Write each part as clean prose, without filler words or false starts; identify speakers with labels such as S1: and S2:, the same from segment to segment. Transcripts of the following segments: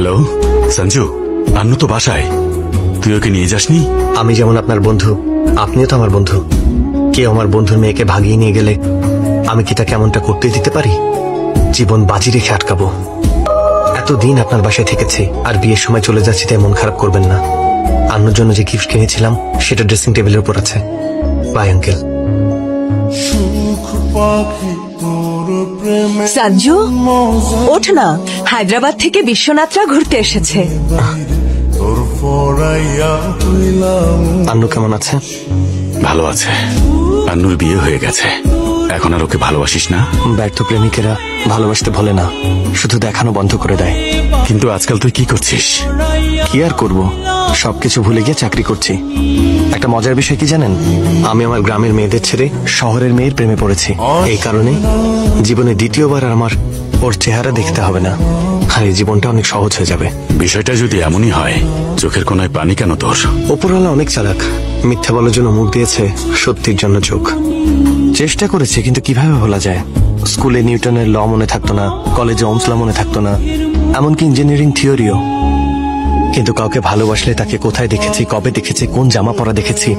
S1: Hello Sanju, Annu তো বাসায়, তুই ওকে নিয়ে যাসনি?
S2: আমি যেমন আপনার বন্ধু, আপনিও তো আমার বন্ধু। কেউ আমার বন্ধুর মেয়েকে ভাগিয়ে নিয়ে গেলে আমি কি তাকে এমনটা করতে দিতে পারি? জীবন বাজি রেখে আটকাবো। এতদিন আপনার বাসায় থেকেছি, আর বিয়ের সময় চলে যাচ্ছি তাই মন খারাপ করবেন না। আন্নুর জন্য যে গিফট কিনেছিলাম সেটা ড্রেসিং টেবিলের উপর আছে। Bye uncle.
S3: সঞ্জু, ওঠ না, হায়দ্রাবাদ থেকে বিশ্বনাথরা ঘুরতে এসেছে।
S2: আন্নু কেমন আছে?
S1: ভালো আছে। আন্নুর বিয়ে হয়ে গেছে, এখন আর ওকে ভালোবাসিস না?
S2: ব্যর্থ প্রেমিকেরা ভালোবাসতে ভোলে না, শুধু দেখানো বন্ধ করে দেয়।
S1: কিন্তু আজকাল তুই কি করছিস?
S2: কি আর করব, সবকিছু ভুলে গিয়ে চাকরি করছি। একটা মজার বিষয় কি জানেন, আমি আমার গ্রামের মেয়েদের ছেড়ে শহরের মেয়ের প্রেমে পড়েছি। এই কারণে জীবনে দ্বিতীয়বার আমার ওর চেহারা দেখতে হবে না, আর এই জীবনটা অনেক সহজ হয়ে যাবে।
S1: বিষয়টা যদি এমনই হয়, চোখের কোনায় পানি কেন তোর?
S2: ওপরওয়ালা অনেক চালাক, মিথ্যা বলার জন্য মুখ দিয়েছে, সত্যির জন্য চোখ। চেষ্টা করেছে, কিন্তু কিভাবে ভোলা যায়? স্কুলে নিউটনের ল মনে থাকতো না, কলেজে ওমস ল মনে থাকতো না, এমনকি ইঞ্জিনিয়ারিং থিওরিও। কিন্তু কাউকে ভালোবাসলে তাকে কোথায় দেখেছি, কবে দেখেছি, কোন জামা পরা দেখেছি,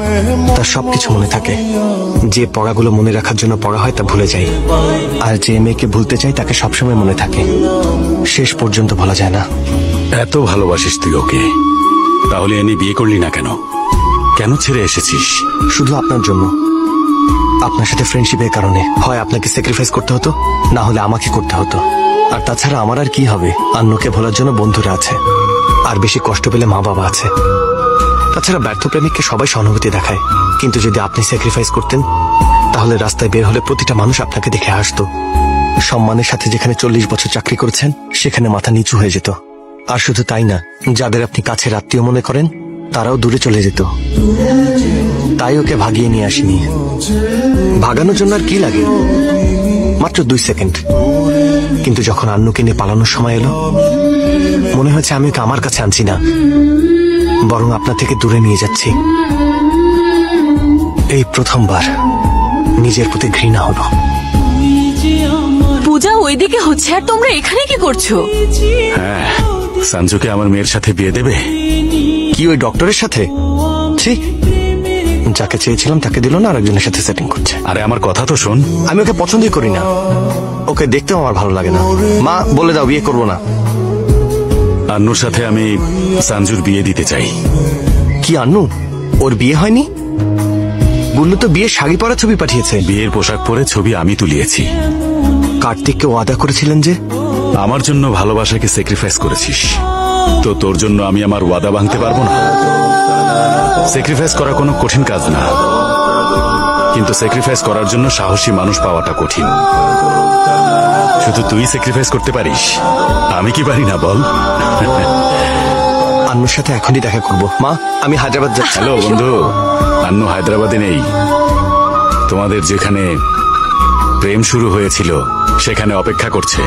S2: তার সবকিছু মনে থাকে। যে পড়াগুলো মনে রাখার জন্য পড়া হয় তা ভুলে যাই, আর যে মেয়েকে ভুলতে চাই তাকে সবসময় মনে থাকে, শেষ পর্যন্ত ভোলা যায় না।
S1: এত ভালোবাসিস তুই ওকে, তাহলে এনে বিয়ে করলি না কেন? কেন ছেড়ে এসেছিস?
S2: শুধু আপনার জন্য, আপনার সাথে ফ্রেন্ডশিপের কারণে। হয় আপনাকে স্যাক্রিফাইস করতে হতো, না হলে আমাকে করতে হতো। আর তাছাড়া আমার আর কি হবে? আন্নুকে ভোলার জন্য বন্ধুরা আছে, আর বেশি কষ্ট পেলে মা বাবা আছে। তাছাড়া ব্যর্থ প্রেমিককে সবাই সহানুভূতি দেখায়, কিন্তু যদি আপনি স্যাক্রিফাইস করতেন তাহলে রাস্তায় বের হলে প্রতিটা মানুষ আপনাকে দেখে হাসতো। সম্মানের সাথে যেখানে 40 বছর চাকরি করেছেন সেখানে মাথা নিচু হয়ে যেত। আর শুধু তাই না, যাদের আপনি কাছের আত্মীয় মনে করেন তারাও দূরে চলে যেত। তাই ওকে ভাগিয়ে নিয়ে আসিনি। ভাগানোর জন্য আর কি লাগে, মাত্র 2 সেকেন্ড। কিন্তু যখন আন্নুকে নিয়ে পালানোর সময় এলো, মনে হয়েছে আমি ওকে আমার কাছে আনছি না, বরং আপনার থেকে দূরে নিয়ে যাচ্ছি। এই প্রথমবার নিজের প্রতি ঘৃণা হলো।
S3: পূজা ওইদিকে হচ্ছে, আর তোমরা এখানে কি করছো?
S1: হ্যাঁ, সঞ্জুকে আমার মেয়ের সাথে বিয়ে দেবে।
S2: কি ওই ডক্টরের সাথে? ঠিক যাকে চেয়েছিলাম তাকে দিল না, আরেকজনের সাথে সেটিং করছে।
S1: আরে আমার কথা তো শোন।
S2: আমি ওকে পছন্দই করি না, ওকে দেখতেও আমার ভালো লাগে না। মা বলে দাও বিয়ে করবো না।
S1: আন্নুর সাথে আমি সঞ্জুর বিয়ে দিতে চাই।
S2: কি আন্নু, ওর বিয়ে হয়নি? গুল্লু তো বিয়ের শাড়ি পরা ছবি পাঠিয়েছে।
S1: বিয়ের পোশাক পরে ছবি আমি তুলিয়েছি।
S2: কার্তিককে ওয়াদা করেছিলেন যে
S1: আমার জন্য ভালোবাসাকে স্যাক্রিফাইস করেছিস, তো তোর জন্য আমি আমার ওয়াদা ভাঙতে পারবো না। স্যাক্রিফাইস করা কোনো কঠিন কাজ না, কিন্তু স্যাক্রিফাইস করার জন্য সাহসী মানুষ পাওয়াটা কঠিন। শুধু তুই স্যাক্রিফাইস করতে পারিস, আমি কি পারি না বল?
S2: আন্নুর সাথে এখনই দেখা করব। মা, আমি হায়দ্রাবাদ যাচ্ছি।
S1: হ্যালো বন্ধু, আন্নু হায়দ্রাবাদে নেই। তোমাদের যেখানে প্রেম শুরু হয়েছিল সেখানে অপেক্ষা করছে।